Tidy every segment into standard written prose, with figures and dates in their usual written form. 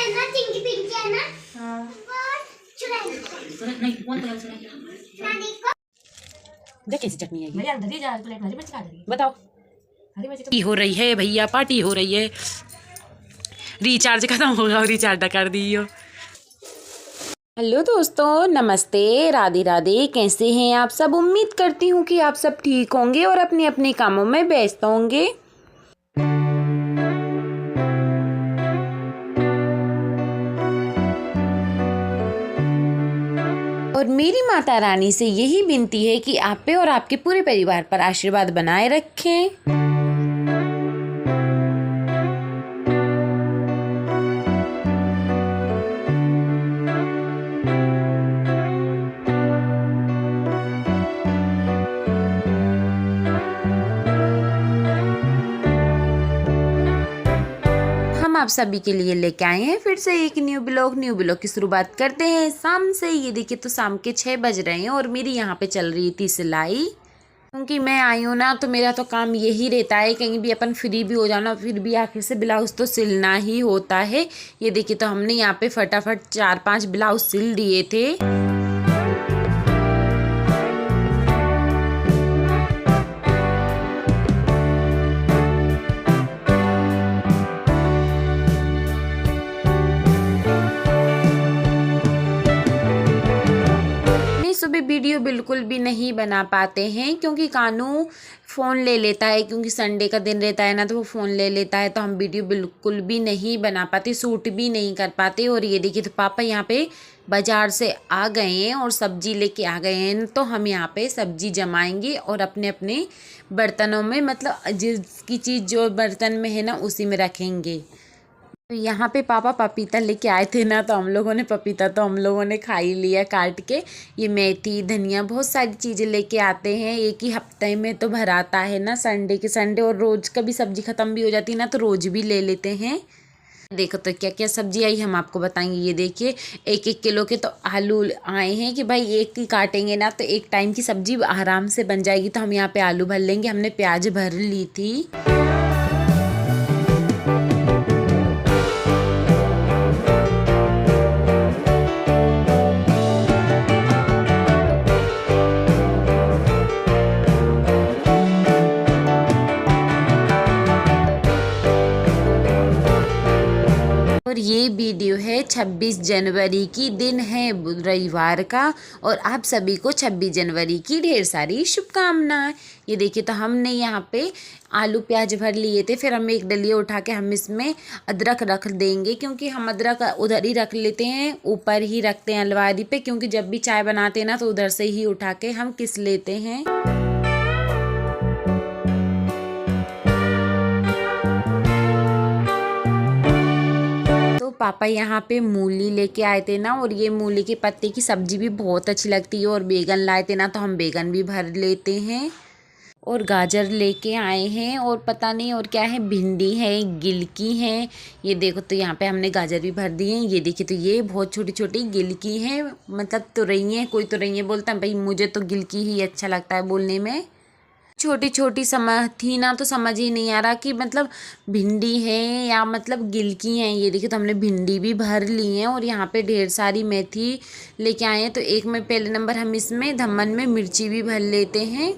है ना, चिंकी पिंकी है ना, हाँ चुराई नहीं कौन कलर चुराई नानी को। देख कैसी चटनी है ये, भैया अंदर ही जा प्लेट में हरी मिर्च खा रही बताओ। हरी मिर्च पार्टी हो रही है भैया, पार्टी हो रही है। रिचार्ज खत्म होगा और रिचार्ज कर दियो। हेलो दोस्तों, नमस्ते, राधे राधे। कैसे हैं आप सब? उम्मीद करती हूँ कि आप सब ठीक होंगे और अपने अपने कामों में व्यस्त होंगे। और मेरी माता रानी से यही विनती है कि आप पे और आपके पूरे परिवार पर आशीर्वाद बनाए रखें। हम आप सभी के लिए लेके आए हैं फिर से एक न्यू ब्लॉग की शुरुआत करते हैं शाम से। ये देखिए तो शाम के 6 बज रहे हैं और मेरी यहाँ पे चल रही थी सिलाई। क्योंकि मैं आई हूँ ना, तो मेरा तो काम यही रहता है कहीं भी अपन फ्री भी हो जाना, फिर भी आखिर से ब्लाउज तो सिलना ही होता है। ये देखिए तो हमने यहाँ पे फटाफट 4-5 ब्लाउज सिल दिए थे। सुबह वीडियो बिल्कुल भी नहीं बना पाते हैं क्योंकि कानू फ़ोन ले लेता है, क्योंकि संडे का दिन रहता है ना, तो वो फ़ोन ले लेता है, तो हम वीडियो बिल्कुल भी नहीं बना पाते, शूट भी नहीं कर पाते। और ये देखिए तो पापा यहाँ पे बाज़ार से आ गए हैं और सब्जी लेके आ गए हैं, तो हम यहाँ पे सब्जी जमाएंगे और अपने अपने बर्तनों में, मतलब जिसकी चीज़ जो बर्तन में है ना उसी में रखेंगे। तो यहाँ पे पापा पपीता लेके आए थे ना, तो हम लोगों ने पपीता तो हम लोगों ने खा ही लिया काट के। ये मेथी धनिया बहुत सारी चीज़ें लेके आते हैं, एक ही हफ्ते में तो भर आता है ना, संडे के संडे। और रोज़ कभी सब्जी ख़त्म भी हो जाती है ना, तो रोज़ भी ले लेते हैं। देखो तो क्या क्या सब्जी आई हम आपको बताएंगे। ये देखिए 1-1 किलो के तो आलू आए हैं कि भाई एक ही काटेंगे ना तो एक टाइम की सब्जी आराम से बन जाएगी। तो हम यहाँ पे आलू भर लेंगे, हमने प्याज भर ली थी। और ये वीडियो है 26 जनवरी की, दिन है रविवार का। और आप सभी को 26 जनवरी की ढेर सारी शुभकामनाएं। ये देखिए तो हमने यहाँ पे आलू प्याज भर लिए थे, फिर हम एक डलिया उठा के हम इसमें अदरक रख देंगे, क्योंकि हम अदरक उधर ही रख लेते हैं, ऊपर ही रखते हैं अलमारी पे, क्योंकि जब भी चाय बनाते हैं ना तो उधर से ही उठा के हम किस लेते हैं। पापा यहाँ पे मूली लेके आए थे ना, और ये मूली के पत्ते की सब्जी भी बहुत अच्छी लगती है। और बैगन लाए थे ना, तो हम बैगन भी भर लेते हैं। और गाजर लेके आए हैं, और पता नहीं और क्या है, भिंडी है, गिलकी है। ये देखो तो यहाँ पे हमने गाजर भी भर दिए हैं। ये देखिए तो ये बहुत छोटी छोटी गिलकी है, मतलब तुरैया, कोई तुरैया बोलता है, भाई मुझे तो गिलकी ही अच्छा लगता है बोलने में। छोटी छोटी समझ थी ना, तो समझ ही नहीं आ रहा कि मतलब भिंडी है या मतलब गिलकी हैं। ये देखिए तो हमने भिंडी भी भर ली हैं, और यहाँ पे ढेर सारी मेथी लेके आए हैं। तो एक में पहले नंबर हम इसमें धमन में मिर्ची भी भर लेते हैं।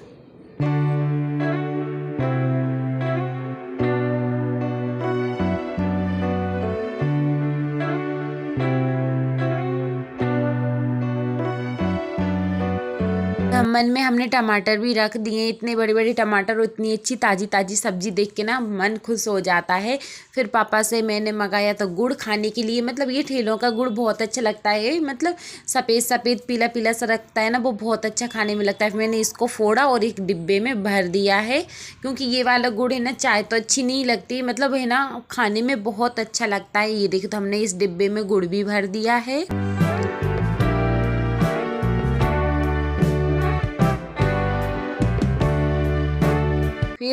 मन में हमने टमाटर भी रख दिए, इतने बड़े बड़े टमाटर, उतनी अच्छी ताज़ी ताज़ी सब्जी देख के ना मन खुश हो जाता है। फिर पापा से मैंने मंगाया तो गुड़ खाने के लिए, मतलब ये ठेलों का गुड़ बहुत अच्छा लगता है, मतलब सफ़ेद सफ़ेद पीला पीला सा रखता है ना, वो बहुत अच्छा खाने में लगता है। मैंने इसको फोड़ा और एक डिब्बे में भर दिया है, क्योंकि ये वाला गुड़ है ना, चाय तो अच्छी नहीं लगती, मतलब है ना खाने में बहुत अच्छा लगता है। ये देखो तो हमने इस डिब्बे में गुड़ भी भर दिया है।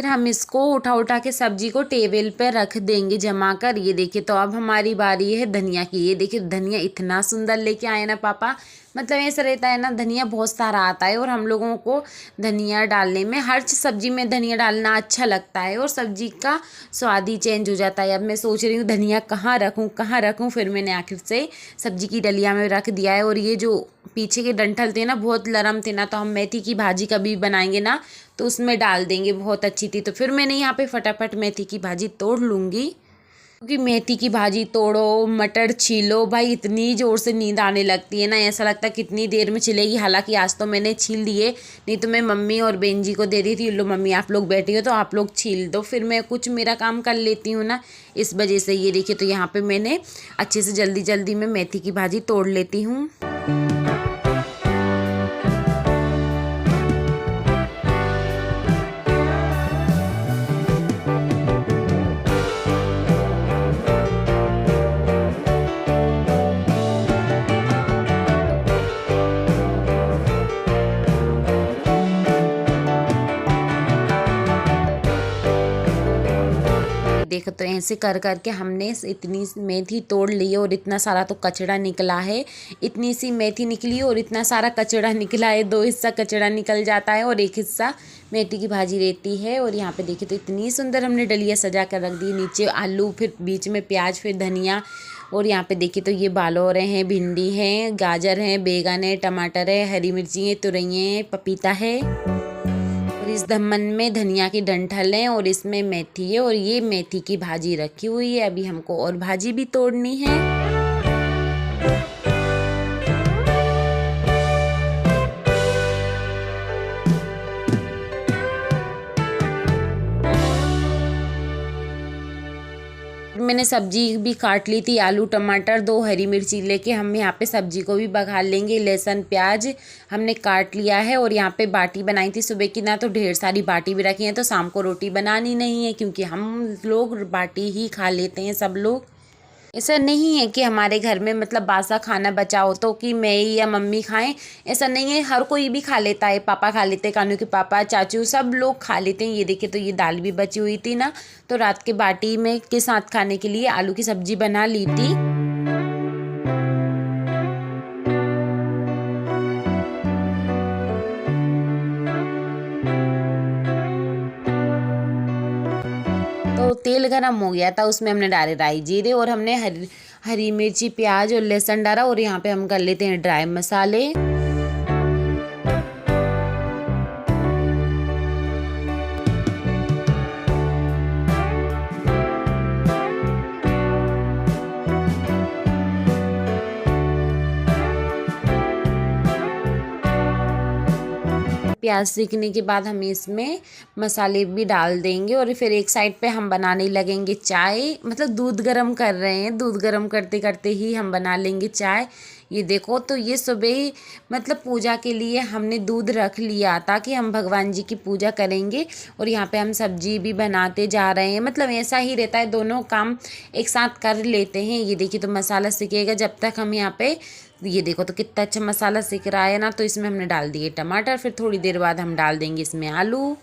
फिर हम इसको उठा उठा के सब्जी को टेबल पे रख देंगे जमा कर। ये देखिए तो अब हमारी बारी है धनिया की। ये देखिए धनिया इतना सुंदर लेके आए ना पापा, मतलब ऐसा रहता है ना, धनिया बहुत सारा आता है और हम लोगों को धनिया डालने में, हर सब्जी में धनिया डालना अच्छा लगता है और सब्जी का स्वाद ही चेंज हो जाता है। अब मैं सोच रही हूँ धनिया कहाँ रखूँ, फिर मैंने आखिर से सब्जी की डलिया में रख दिया है। और ये जो पीछे के डंठल थे ना बहुत नरम थे ना, तो हम मेथी की भाजी कभी बनाएंगे ना तो उसमें डाल देंगे, बहुत अच्छी थी। तो फिर मैंने यहाँ पे फटाफट मेथी की भाजी तोड़ लूँगी, क्योंकि मेथी की भाजी तोड़ो, मटर छीलो, भाई इतनी ज़ोर से नींद आने लगती है ना, ऐसा लगता है कितनी देर में छिलेगी। हालांकि आज तो मैंने छील दिए, नहीं तो मैं मम्मी और बहन जी को दे दी थी, लो मम्मी आप लोग बैठी हो तो आप लोग छील दो, फिर मैं कुछ मेरा काम कर लेती हूँ ना, इस वजह से। ये देखिए तो यहाँ पर मैंने अच्छे से जल्दी जल्दी में मेथी की भाजी तोड़ लेती हूँ। देखो तो ऐसे कर करके हमने इतनी मेथी तोड़ ली है और इतना सारा तो कचड़ा निकला है। इतनी सी मेथी निकली और इतना सारा कचड़ा निकला है, 2 हिस्सा कचड़ा निकल जाता है और 1 हिस्सा मेथी की भाजी रहती है। और यहाँ पे देखिए तो इतनी सुंदर हमने डलिया सजा कर रख दी, नीचे आलू, फिर बीच में प्याज, फिर धनिया। और यहाँ पे देखिए तो ये बालोरे हैं, भिंडी हैं, गाजर हैं, बैगन है, टमाटर है, हरी मिर्ची है, तुरई है, पपीता है। इस धमन में धनिया की डंठल है और इसमें मेथी है और ये मेथी की भाजी रखी हुई है। अभी हमको और भाजी भी तोड़नी है। मैंने सब्जी भी काट ली थी, आलू टमाटर 2 हरी मिर्ची लेके हम यहाँ पे सब्जी को भी बघार लेंगे। लहसुन प्याज हमने काट लिया है और यहाँ पे बाटी बनाई थी सुबह की ना, तो ढेर सारी बाटी भी रखी है, तो शाम को रोटी बनानी नहीं है क्योंकि हम लोग बाटी ही खा लेते हैं सब लोग। ऐसा नहीं है कि हमारे घर में मतलब बासा खाना बचा हो तो कि मैं या मम्मी खाएं, ऐसा नहीं है, हर कोई भी खा लेता है। पापा खा लेते हैं, कानू के पापा, चाचू, सब लोग खा लेते हैं। ये देखिए तो ये दाल भी बची हुई थी ना, तो रात के बाटी में के साथ खाने के लिए आलू की सब्जी बना ली थी। तो तेल गरम हो गया था, उसमें हमने डाले राई जीरे और हमने हरी मिर्ची, प्याज और लहसुन डाला। और यहाँ पे हम कर लेते हैं ड्राई मसाले। प्याज सीखने के बाद हम इसमें मसाले भी डाल देंगे और फिर एक साइड पे हम बनाने लगेंगे चाय, मतलब दूध गरम कर रहे हैं, दूध गरम करते करते ही हम बना लेंगे चाय। ये देखो तो ये सुबह ही मतलब पूजा के लिए हमने दूध रख लिया ताकि हम भगवान जी की पूजा करेंगे और यहाँ पे हम सब्जी भी बनाते जा रहे हैं। मतलब ऐसा ही रहता है, दोनों काम एक साथ कर लेते हैं। ये देखिए तो मसाला सीखेगा जब तक हम यहाँ पे, ये देखो तो कितना अच्छा मसाला सीख रहा है ना। तो इसमें हमने डाल दिए टमाटर, फिर थोड़ी देर बाद हम डाल देंगे इसमें आलू।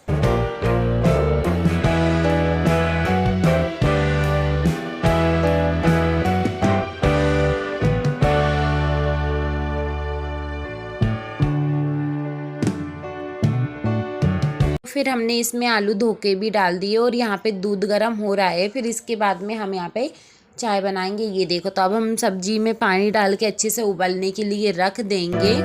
फिर हमने इसमें आलू धो के भी डाल दिए और यहाँ पे दूध गर्म हो रहा है। फिर इसके बाद में हम यहाँ पे चाय बनाएंगे। ये देखो तो अब हम सब्जी में पानी डाल के अच्छे से उबलने के लिए रख देंगे।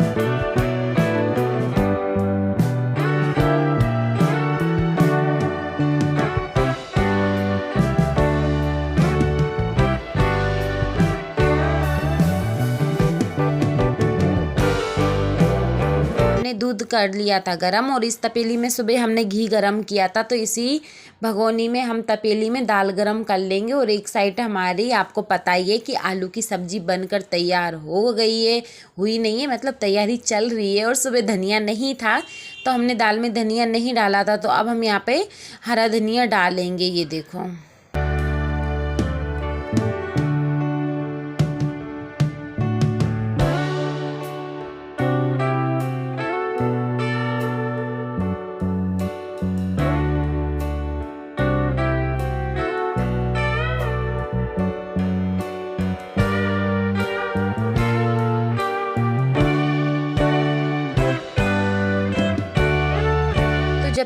दूध कर लिया था गरम और इस तपेली में सुबह हमने घी गरम किया था, तो इसी भगोनी में हम तपेली में दाल गरम कर लेंगे। और एक साइड हमारी, आपको पता ही है कि आलू की सब्जी बनकर तैयार हो गई है, हुई नहीं है, मतलब तैयारी चल रही है। और सुबह धनिया नहीं था तो हमने दाल में धनिया नहीं डाला था, तो अब हम यहाँ पे हरा धनिया डालेंगे। ये देखो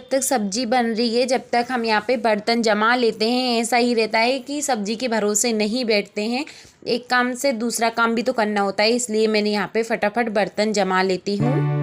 जब तक सब्जी बन रही है जब तक हम यहाँ पे बर्तन जमा लेते हैं। ऐसा ही रहता है कि सब्जी के भरोसे नहीं बैठते हैं, एक काम से दूसरा काम भी तो करना होता है, इसलिए मैंने यहाँ पे फटाफट बर्तन जमा लेती हूँ।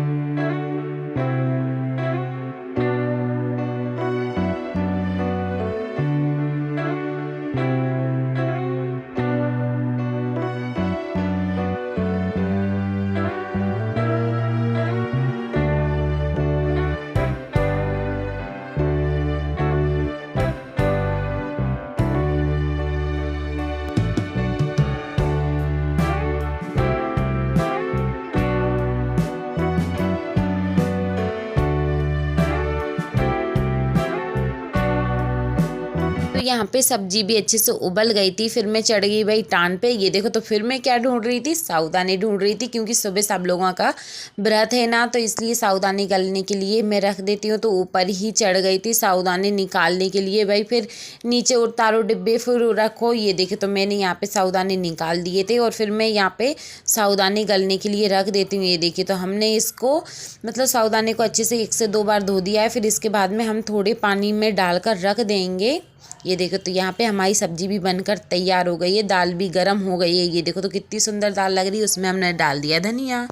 तो यहाँ पे सब्जी भी अच्छे से उबल गई थी, फिर मैं चढ़ गई भाई टान पे। ये देखो, तो फिर मैं क्या ढूंढ रही थी, साबूदाने ढूंढ रही थी, क्योंकि सुबह सब लोगों का व्रत है ना, तो इसलिए साबूदाने गलने के लिए मैं रख देती हूँ। तो ऊपर ही चढ़ गई थी साबूदाने निकालने के लिए भाई, फिर नीचे उतारो डिब्बे फिर रखो। ये देखे, तो मैंने यहाँ पे साबूदाने निकाल दिए थे और फिर मैं यहाँ पे साबूदाने गलने के लिए रख देती हूँ। ये देखिए, तो हमने इसको मतलब साबूदाने को अच्छे से 1 से 2 बार धो दिया है, फिर इसके बाद में हम थोड़े पानी में डालकर रख देंगे। ये देखो, तो यहाँ पे हमारी सब्जी भी बनकर तैयार हो गई है, दाल भी गर्म हो गई है। ये देखो, तो कितनी सुंदर दाल लग रही है, उसमें हमने डाल दिया धनिया।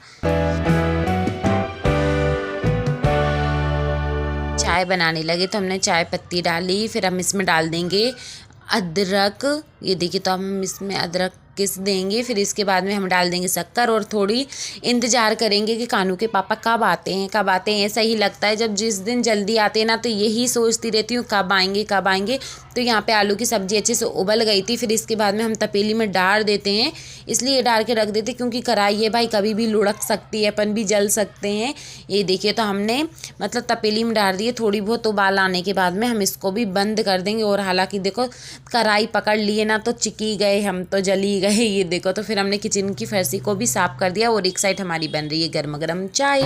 चाय बनाने लगे तो हमने चाय पत्ती डाली, फिर हम इसमें डाल देंगे अदरक। ये देखिए, तो हम इसमें अदरक किस देंगे, फिर इसके बाद में हम डाल देंगे शक्कर और थोड़ी इंतज़ार करेंगे कि कानू के पापा कब आते हैं कब आते हैं। ऐसा ही लगता है जब जिस दिन जल्दी आते हैं ना, तो यही सोचती रहती हूँ कब आएंगे कब आएंगे। तो यहाँ पे आलू की सब्ज़ी अच्छे से उबल गई थी, फिर इसके बाद में हम तपेली में डाल देते हैं, इसलिए डाल के रख देते क्योंकि कढ़ाई है भाई, कभी भी लुढ़क सकती है, अपन भी जल सकते हैं। ये देखिए, तो हमने मतलब तपेली में डाल दिए, थोड़ी बहुत उबाल आने के बाद में हम इसको भी बंद कर देंगे। और हालांकि देखो, कढ़ाई पकड़ लिए ना तो चिकी गए, हम तो जली गए। ये देखो, तो फिर हमने किचन की फर्शी को भी साफ कर दिया और एक साइड हमारी बन रही है गर्मा गर्म चाय।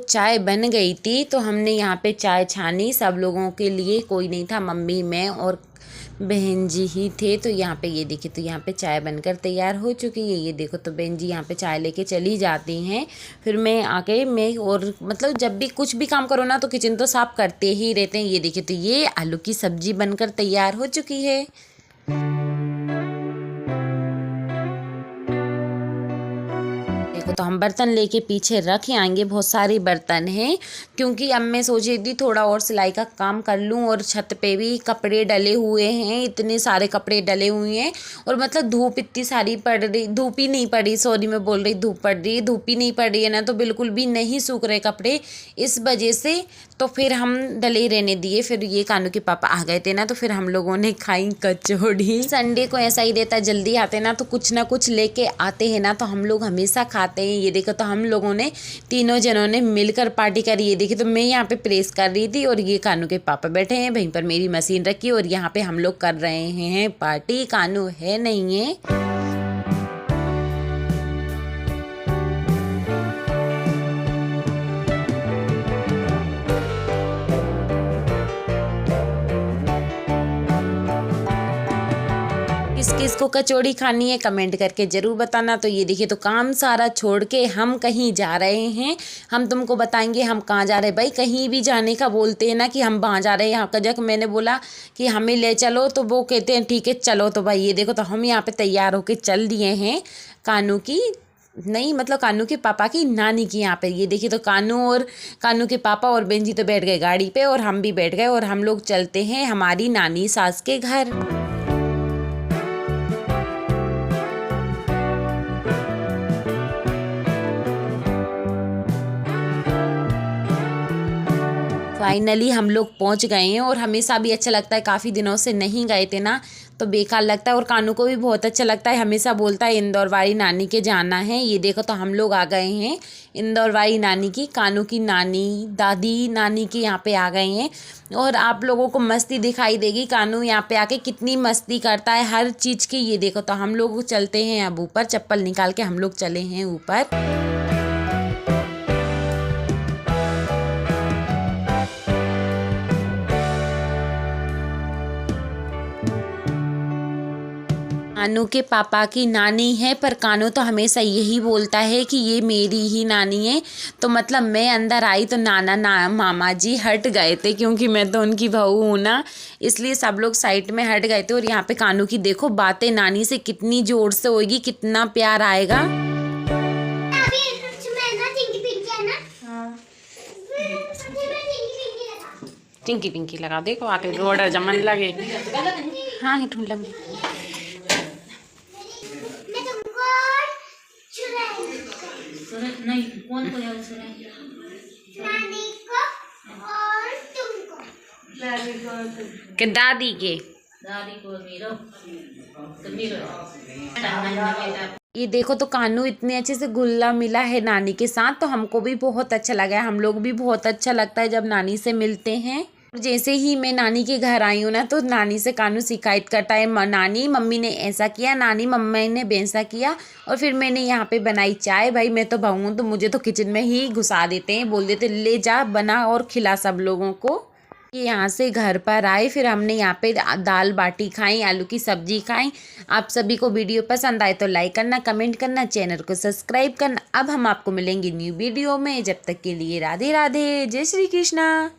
चाय बन गई थी तो हमने यहाँ पे चाय छानी सब लोगों के लिए, कोई नहीं था, मम्मी मैं और बहन जी ही थे। तो यहाँ पे ये देखिए, तो यहाँ पे चाय बनकर तैयार हो चुकी है। ये देखो, तो बहन जी यहाँ पे चाय लेके चली जाती हैं, फिर मैं आके मैं और मतलब जब भी कुछ भी काम करो ना तो किचन तो साफ करते ही रहते हैं। ये देखिए, तो ये आलू की सब्जी बनकर तैयार हो चुकी है। तो हम बर्तन लेके पीछे रख आएंगे, बहुत सारे बर्तन हैं, क्योंकि अब मैं सोच रही थी थोड़ा और सिलाई का काम कर लूँ। और छत पे भी कपड़े डले हुए हैं, इतने सारे कपड़े डले हुए हैं, और मतलब धूप इतनी सारी पड़ रही, धूप ही नहीं पड़ी, सॉरी मैं बोल रही धूप पड़ रही है, धूप ही नहीं पड़ रही है ना, तो बिल्कुल भी नहीं सूख रहे कपड़े, इस वजह से तो फिर हम डले रहने दिए। फिर ये कानू के पापा आ गए थे ना, तो फिर हम लोगों ने खाई कचौड़ी। संडे को ऐसा ही रहता है, जल्दी आते ना तो कुछ ना कुछ लेके आते हैं ना, तो हम लोग हमेशा खाते हैं। ये देखो, तो हम लोगों ने तीनों जनों ने मिलकर पार्टी करी। ये देखिए, तो मैं यहाँ पे प्रेस कर रही थी और ये कानू के पापा बैठे हैं, वहीं पर मेरी मशीन रखी और यहाँ पे हम लोग कर रहे हैं पार्टी। कानू है नहीं है। किस किस को कचौड़ी खानी है कमेंट करके ज़रूर बताना। तो ये देखिए, तो काम सारा छोड़ के हम कहीं जा रहे हैं, हम तुमको बताएंगे हम कहाँ जा रहे हैं। भाई कहीं भी जाने का बोलते हैं ना कि हम वहाँ जा रहे हैं, यहाँ का जब मैंने बोला कि हमें ले चलो तो वो कहते हैं ठीक है चलो। तो भाई ये देखो, तो हम यहाँ पे तैयार होके चल दिए हैं कानू की नहीं मतलब कानू के पापा की नानी की यहाँ पे। ये देखिए, तो कानू के पापा और बहन जी तो बैठ गए गाड़ी पे और हम भी बैठ गए और हम लोग चलते हैं हमारी नानी सास के घर। फाइनली हम लोग पहुंच गए हैं और हमेशा भी अच्छा लगता है, काफ़ी दिनों से नहीं गए थे ना तो बेकार लगता है। और कानू को भी बहुत अच्छा लगता है, हमेशा बोलता है इंदौर वाली नानी के जाना है। ये देखो तो हम लोग आ गए हैं इंदौर वाली नानी की, कानू की नानी दादी नानी के यहाँ पे आ गए हैं। और आप लोगों को मस्ती दिखाई देगी, कानू यहाँ पे आके कितनी मस्ती करता है हर चीज़ की। ये देखो तो हम लोग चलते हैं अब ऊपर, चप्पल निकाल के हम लोग चले हैं ऊपर। कानू के पापा की नानी है, पर कानू तो हमेशा यही बोलता है कि ये मेरी ही नानी है। तो मतलब मैं अंदर आई तो मामा जी हट गए थे, क्योंकि मैं तो उनकी बहू हूँ ना, इसलिए सब लोग साइड में हट गए थे। और यहाँ पे कानू की देखो बातें नानी से कितनी जोर से होगी, कितना प्यार आएगा। अभी मैं ना टिंकी पिंकी है ना। टिंकी पिंकी लगा देखो आके रोड जमन लगे। हाँ ढूंढ लगे। मैं तुमको चुराऊंगी। नहीं, कौन को याद चुराएंगे? नानी को और तुमको। कि दादी के दादी को मेरो तो मेरो ये देखो तो कानू इतने अच्छे से गुल्ला मिला है नानी के साथ, तो हमको भी बहुत अच्छा लगा है। हम लोग भी बहुत अच्छा लगता है जब नानी से मिलते हैं। जैसे ही मैं नानी के घर आई हूँ ना तो नानी से कानू शिकायत करता है, नानी मम्मी ने ऐसा किया, नानी मम्मी ने वैसा किया। और फिर मैंने यहाँ पे बनाई चाय। भाई मैं तो बहू हूँ तो मुझे तो किचन में ही घुसा देते हैं, बोल देते ले जा बना और खिला सब लोगों को। यहाँ से घर पर आए, फिर हमने यहाँ पे दाल बाटी खाई, आलू की सब्जी खाई। आप सभी को वीडियो पसंद आए तो लाइक करना, कमेंट करना, चैनल को सब्सक्राइब करना। अब हम आपको मिलेंगे न्यू वीडियो में, जब तक के लिए राधे राधे, जय श्री कृष्णा।